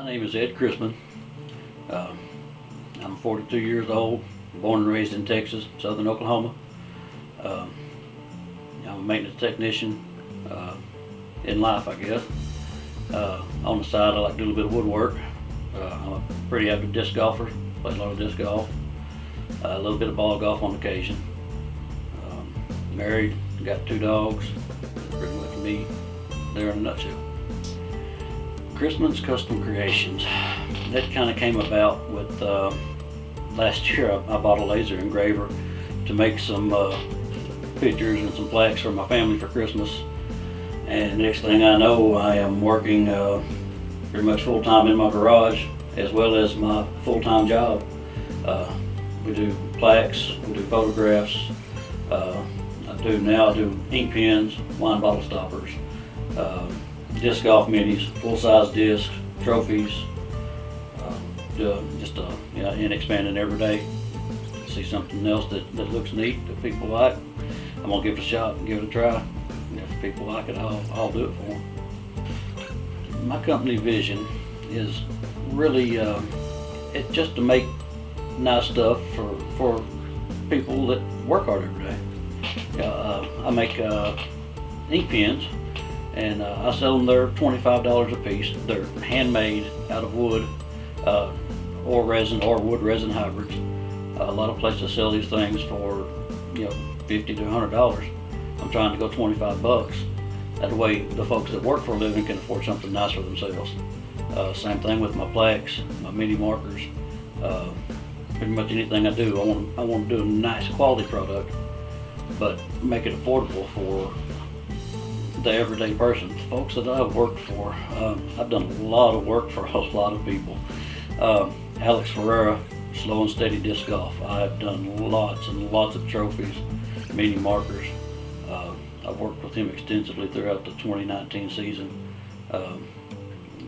name is Ed Christman. I'm 42 years old, born and raised in Texas, southern Oklahoma. I'm a maintenance technician in life, I guess. On the side, I like to do a little bit of woodwork. I'm a pretty avid disc golfer, play a lot of disc golf, a little bit of ball golf on occasion. Married, got 2 dogs, pretty much me there in a nutshell. Christmans Custom Creations, that kind of came about with last year I bought a laser engraver to make some pictures and some plaques for my family for Christmas. And next thing I know, I am working pretty much full-time in my garage as well as my full-time job. We do plaques, we do photographs, I do ink pens, wine bottle stoppers, disc golf minis, full-size discs, trophies, and expanding every day. See something else that looks neat that people like, I'm gonna give it a shot and give it a try. And if people like it, I'll do it for them. My company vision is really it's just to make nice stuff for people that work hard every day. I make ink pens, and I sell them. They're $25 a piece. They're handmade out of wood or resin or wood resin hybrids. A lot of places sell these things for $50 to $100. I'm trying to go 25 bucks. That way the folks that work for a living can afford something nice for themselves. Same thing with my plaques, my mini markers, pretty much anything I do. I want to do a nice quality product, but make it affordable for the everyday person. The folks that I've worked for, I've done a lot of work for a lot of people. Alex Ferreira, Slow and Steady Disc Golf. I've done lots and lots of trophies, mini markers. I've worked with him extensively throughout the 2019 season,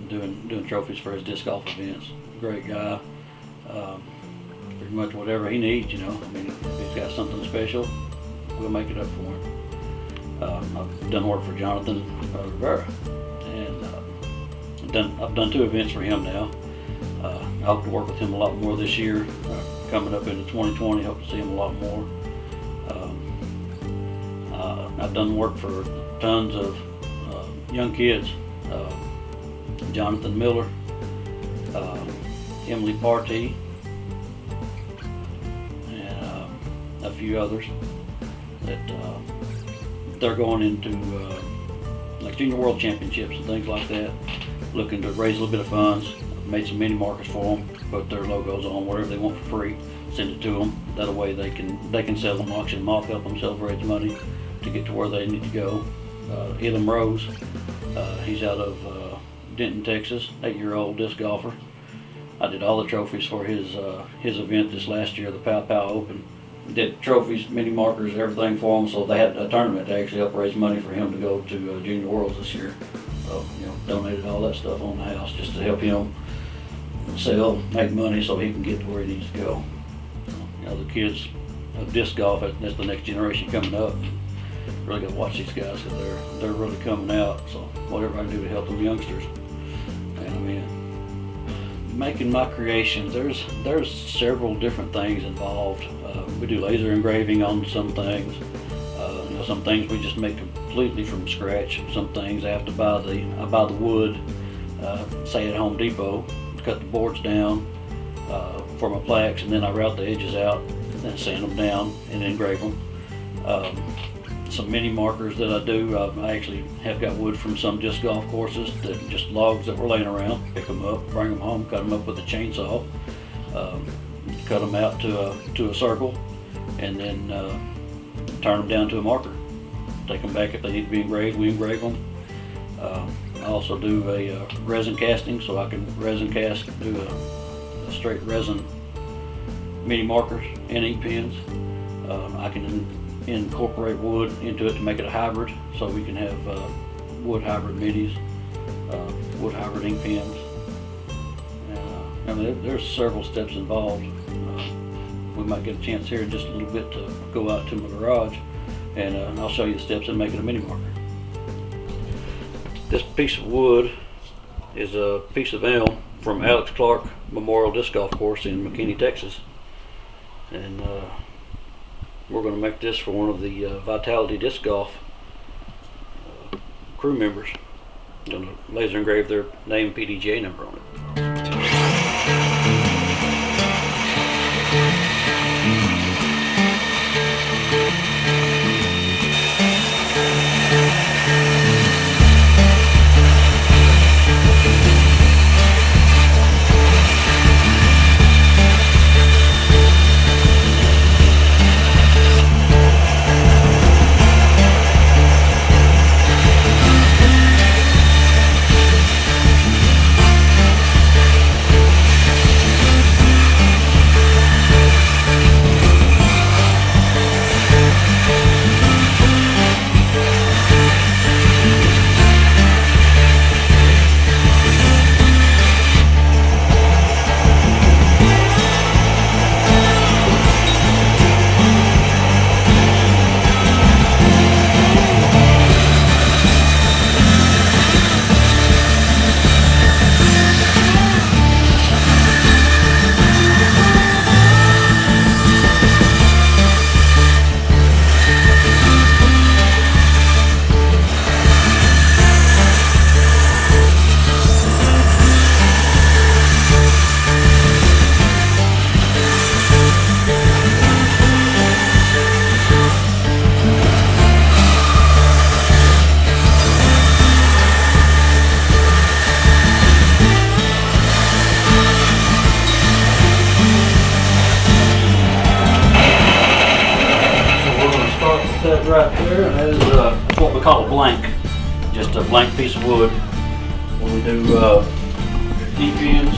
doing trophies for his disc golf events. Great guy. Pretty much whatever he needs, I mean, if he's got something special, we'll make it up for him. I've done work for Jonathan Rivera, and I've done 2 events for him now. I hope to work with him a lot more this year. Coming up into 2020, hope to see him a lot more. I've done work for tons of young kids. Jonathan Miller, Emily Partee, and a few others that they're going into like Junior World Championships and things like that, looking to raise a little bit of funds. Made some mini markers for them, put their logos on whatever they want for free, send it to them. That way they can sell them, auction them off, help themselves raise money to get to where they need to go. Elam Rose, he's out of Denton, Texas, 8-year-old disc golfer. I did all the trophies for his event this last year, the Pow Pow Open. Did trophies, mini markers, everything for him, so they had a tournament to actually help raise money for him to go to Junior Worlds this year. So, donated all that stuff on the house just to help him sell, make money so he can get to where he needs to go. The kids of disc golf, that's the next generation coming up. Really got to watch these guys because they're really coming out. So whatever I can do to help them youngsters. And I mean, making my creations, there's several different things involved. We do laser engraving on some things. Some things we just make completely from scratch. Some things I have to buy the wood, say at Home Depot, cut the boards down for my plaques, and then I route the edges out and sand them down and engrave them. Some mini markers that I do, I actually have got wood from some disc golf courses, that just logs that were laying around, pick them up, bring them home, cut them up with a chainsaw, cut them out to a circle, and then turn them down to a marker. Take them back if they need to be engraved, we engrave them. I also do a resin casting, so I can resin cast, do a straight resin mini markers and ink pens. I can incorporate wood into it to make it a hybrid, so we can have wood hybrid minis, wood hybrid ink pens. I mean, there's several steps involved. We might get a chance here in just a little bit to go out to my garage, and I'll show you the steps in making a mini marker. This piece of wood is a piece of elm from Alex Clark Memorial Disc Golf Course in McKinney, Texas, and we're going to make this for one of the Vitality Disc Golf crew members. I'm going to laser engrave their name, PDGA number on it. Right there, and that is that's what we call a blank, just a blank piece of wood. When we do deep ends,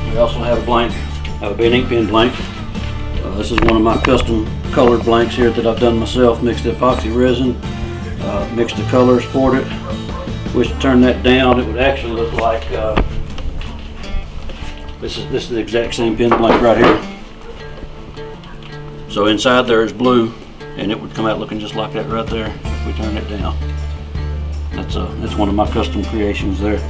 we also have a blank, a ink pen blank. This is one of my custom colored blanks here that I've done myself. Mixed the epoxy resin, mixed the colors, poured it. Wish to turn that down, it would actually look like this is the exact same pen blank right here. So inside there is blue, and it would come out looking just like that right there if we turn it down. That's one of my custom creations there.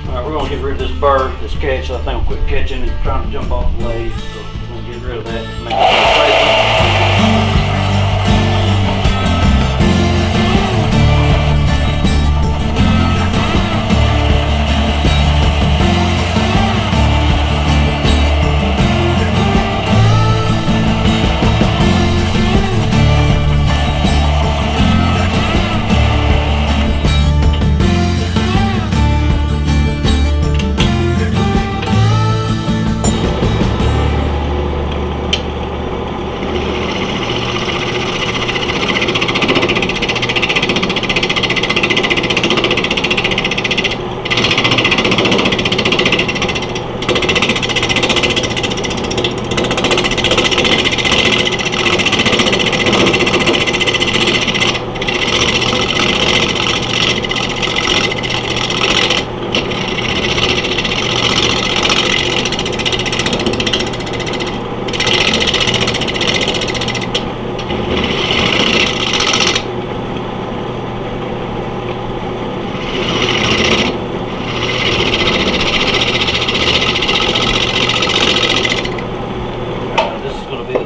Alright, we're going to get rid of this burr, this catch. So I think I'll quit catching and trying to jump off the lathe. So we'll get rid of that. Make it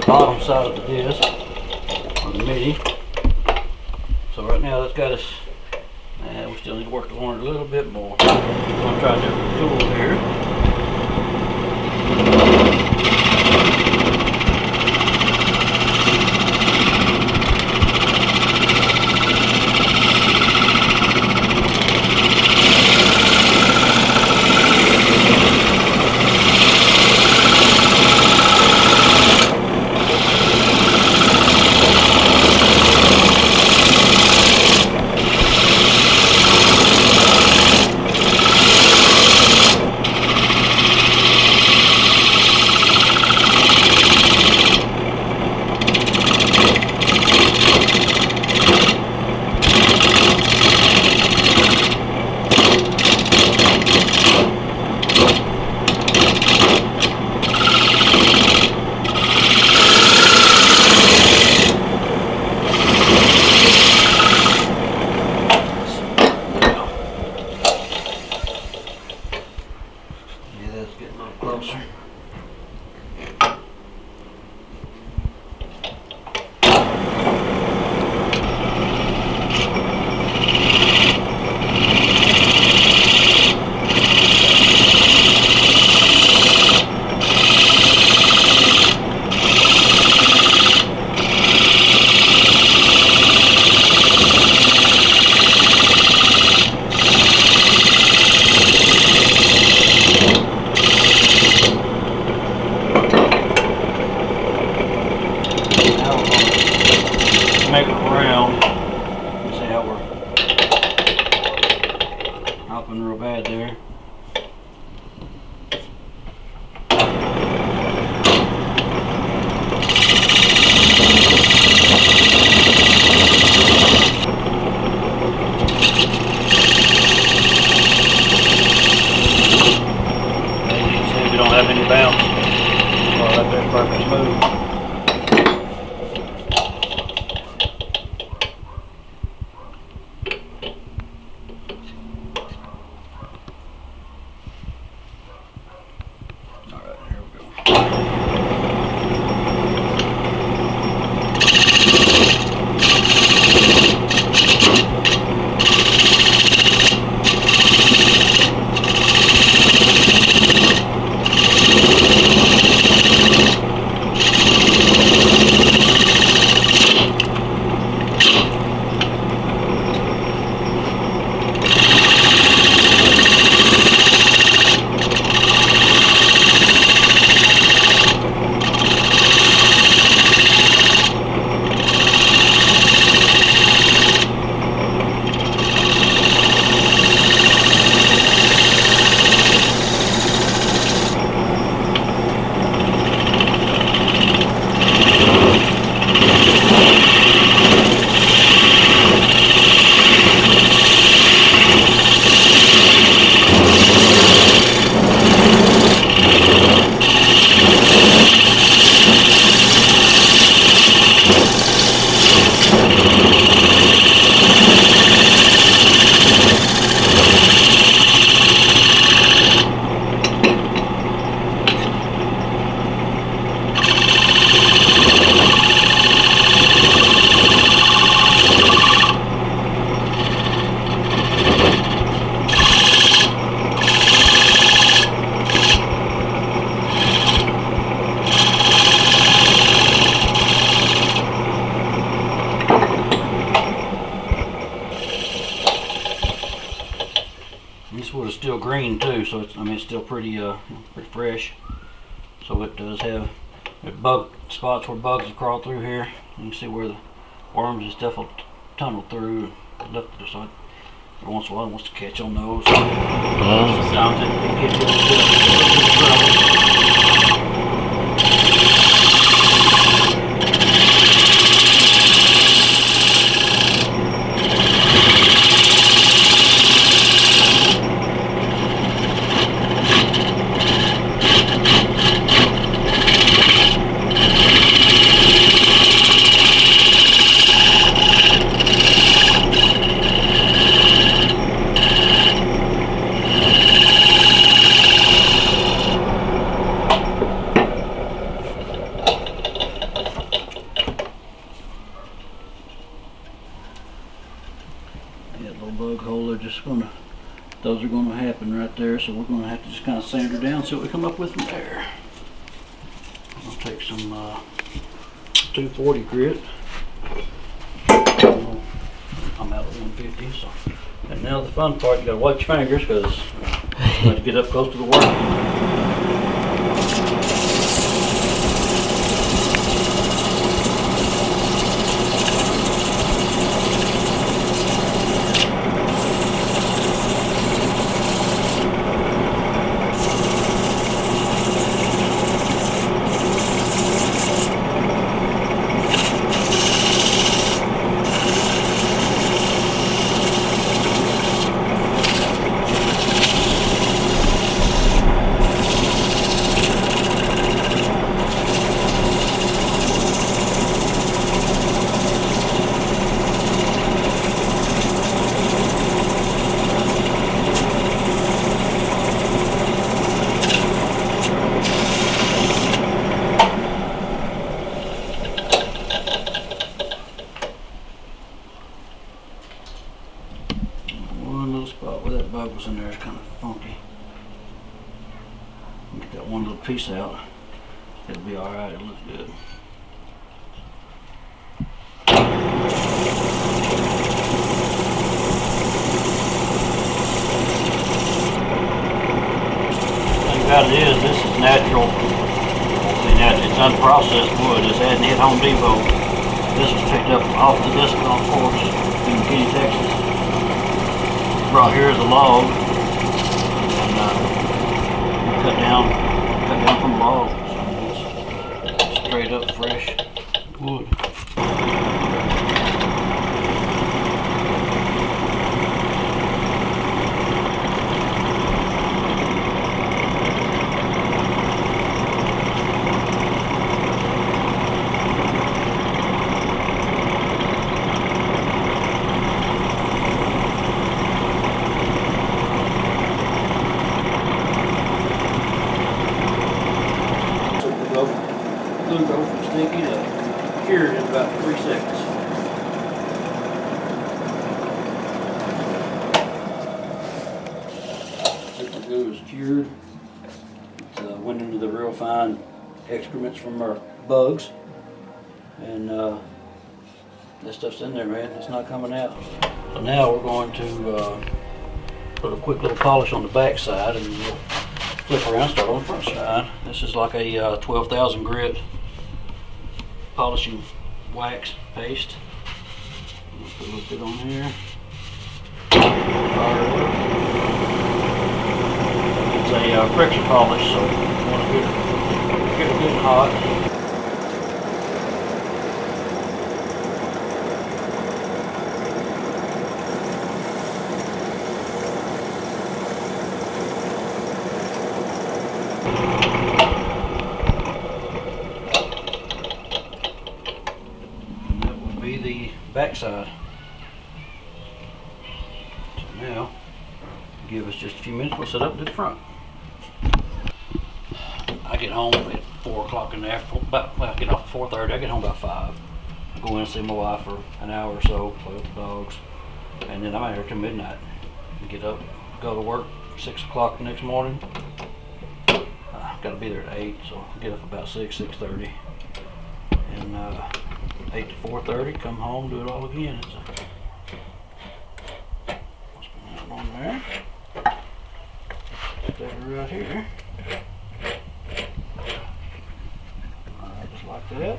bottom side of the disc on the MIDI. So right now that's got us, we still need to work on it a little bit more. I'm going to try a different tool here. Now we're going to make it around. See how we're hopping real bad there. We don't have any bounce. Well, right there, perfect smooth. All right, here we go. This wood is still green too, so it's, I mean, it's still pretty pretty fresh. So it does have bug spots where bugs have crawled through here. You can see where the worms and stuff will tunnel through and left the side. Every once in a while it wants to catch on those. Sometimes it gets a little bit of trouble. Bug hole, they're just gonna, those are gonna happen right there, so we're gonna have to just kind of sand her down, see what we come up with from there. I'll take some 240 grit. I'm out at 150, so. And now the fun part, you gotta watch your fingers because you have to get up close to the work. Spot where that bug was in there is kind of funky. Get that one little piece out. It'll be alright, it looks good. The thing about it is, this is natural. It's unprocessed wood. It's hadn't hit Home Depot. This was picked up off the disc golf course in McKinney, Texas. Brought here as a log, and cut down from log. So it's straight up fresh wood. Glue go from sticky to cured in about 3 seconds. Super glue is cured. It went into the real fine excrements from our bugs, and that stuff's in there, man. It's not coming out. So now we're going to put a quick little polish on the back side, and we'll flip around, start on the front side. This is like a 12,000 grit polishing wax paste. Put a little bit on here. Fire it up. It's a friction polish, so you want to get it good and hot. The back side. So now, give us just a few minutes, we'll set up to the front. I get home at 4 o'clock in the afternoon, I get off at 4:30, I get home about 5. I go in and see my wife for an hour or so, play with the dogs, and then I'm out here till midnight. Get up, go to work 6 o'clock the next morning. Got to be there at 8, so I get up about 6:30. And 8 to 4:30, come home, do it all again. Let's put that on there. Stick it right here. Alright, just like that.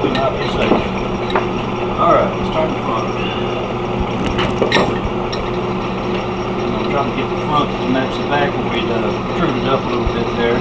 We might be safe. Alright, let's start in the front. Trying to get the front to match the back where we trimmed it up a little bit there.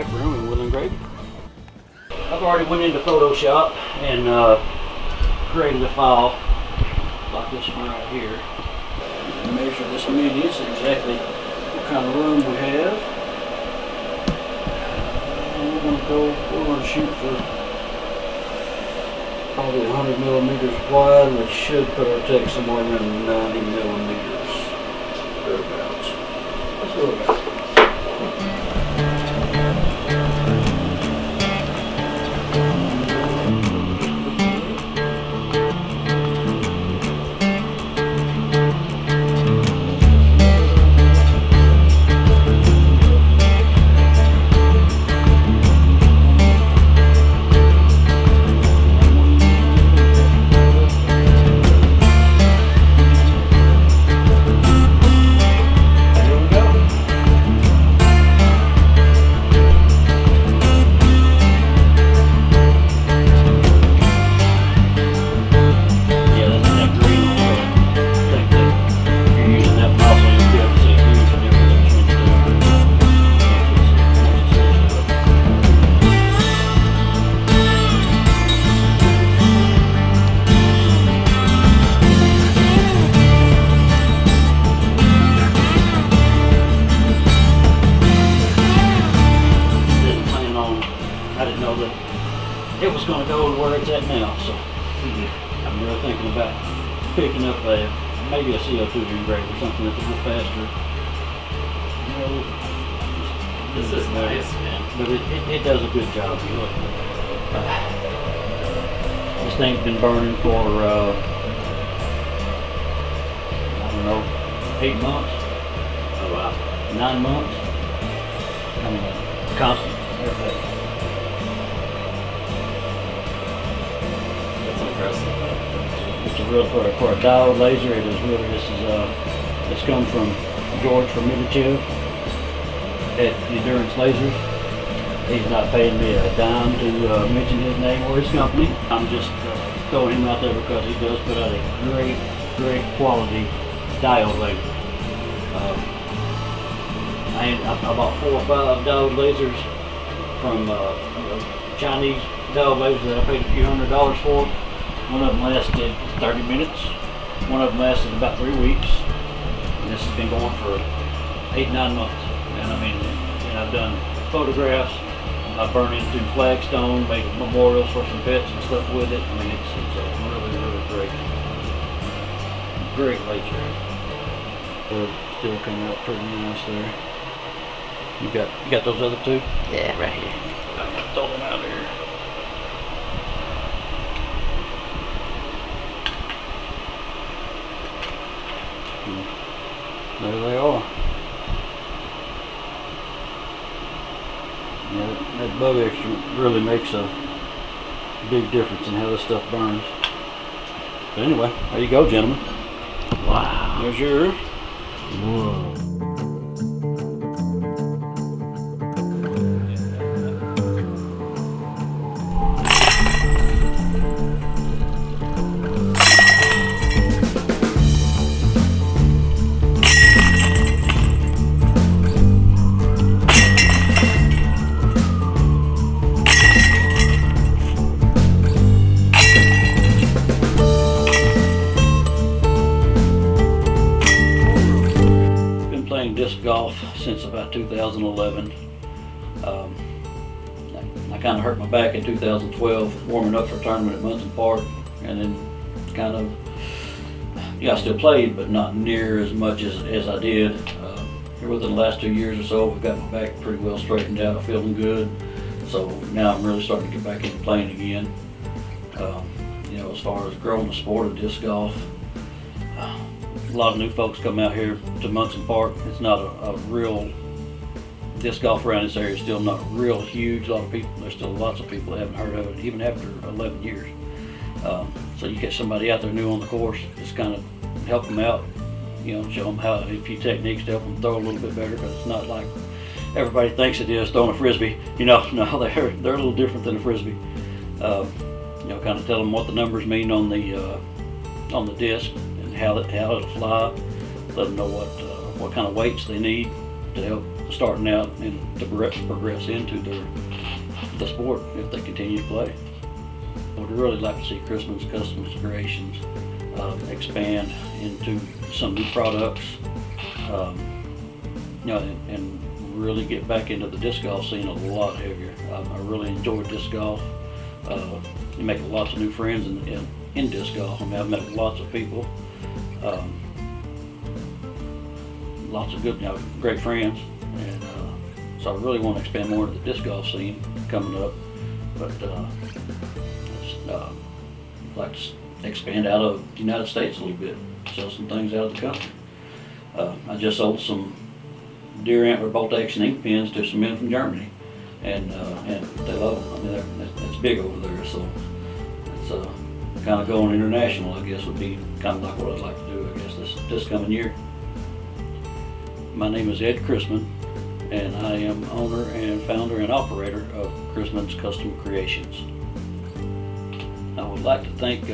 back room and we'll engrave it. I've already went into Photoshop and created a file like this one right here. And measure this median, so exactly what kind of room we have. And we're going to shoot for probably 100 millimeters wide, which should put our text somewhere around 90 millimeters, thereabouts. Let's go with that. It was going to go to where it's at now, so I'm really thinking about picking up maybe a CO2 engraver, something that's a little faster. You know, this is nice, man. But it does a good job. Look, this thing's been burning for I don't know, 8 months. Oh wow. 9 months. I mean, constant every day. It's a real for a diode laser. It is really it's come from George from Midichev at Endurance Lasers. He's not paying me a dime to mention his name or his company. I'm just throwing him out there because he does put out a great quality diode laser. I bought 4 or 5 diode lasers from Chinese diode lasers that I paid a few $100s for. One of them lasted 30 minutes. One of them lasted about 3 weeks. And this has been going for 8-9 months. And I mean, and I've done photographs. I've burned into flagstone, made memorials for some pets and stuff with it. I mean, it's a really great laser. They're still coming out pretty nice there. You got those other 2? Yeah, right here. I'm gonna throw them out here. There they are. Yeah, that bug extra really makes a big difference in how this stuff burns. But anyway, there you go, gentlemen. Wow. There's yours. Whoa. Disc golf since about 2011. I kind of hurt my back in 2012 warming up for a tournament at Munson Park, and then kind of, I still played, but not near as much as I did. Here within the last 2 years or so, I've got my back pretty well straightened out, feeling good. So now I'm really starting to get back into playing again. As far as growing the sport of disc golf, a lot of new folks come out here to Munson Park. It's not a real disc golf around this area. It's still not real huge. A lot of people, there's still lots of people that haven't heard of it, even after 11 years. So you get somebody out there new on the course, just kind of help them out, show them how a few techniques to help them throw a little bit better, because it's not like everybody thinks it is throwing a frisbee. No, they're a little different than a frisbee. Kind of tell them what the numbers mean on the disc and how it'll fly. Let them know what kind of weights they need to help starting out and to progress into the sport if they continue to play. I would really like to see Christmans Customs Creations expand into some new products, and really get back into the disc golf scene a lot heavier. I really enjoy disc golf. You make lots of new friends in disc golf. I mean, I've met lots of people, lots of good, great friends, and so I really want to expand more into the disc golf scene coming up. But I just like to expand out of the United States a little bit, sell some things out of the country. I just sold some deer antler bolt action ink pens to some men from Germany, and they love them. I mean, it's big over there, so it's kind of going international, I guess, would be kind of like what I'd like to do, I guess, this coming year. My name is Ed Christman, and I am owner and founder and operator of Christmans Custom Creations. I would like to thank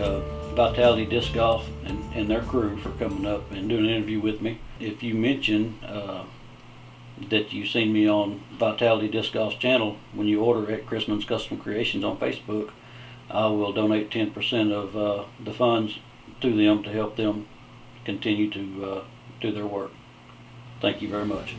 Vitality Disc Golf and their crew for coming up and doing an interview with me. If you mention that you've seen me on Vitality Disc Golf's channel when you order at Christmans Custom Creations on Facebook, I will donate 10% of the funds to them to help them continue to do their work. Thank you very much.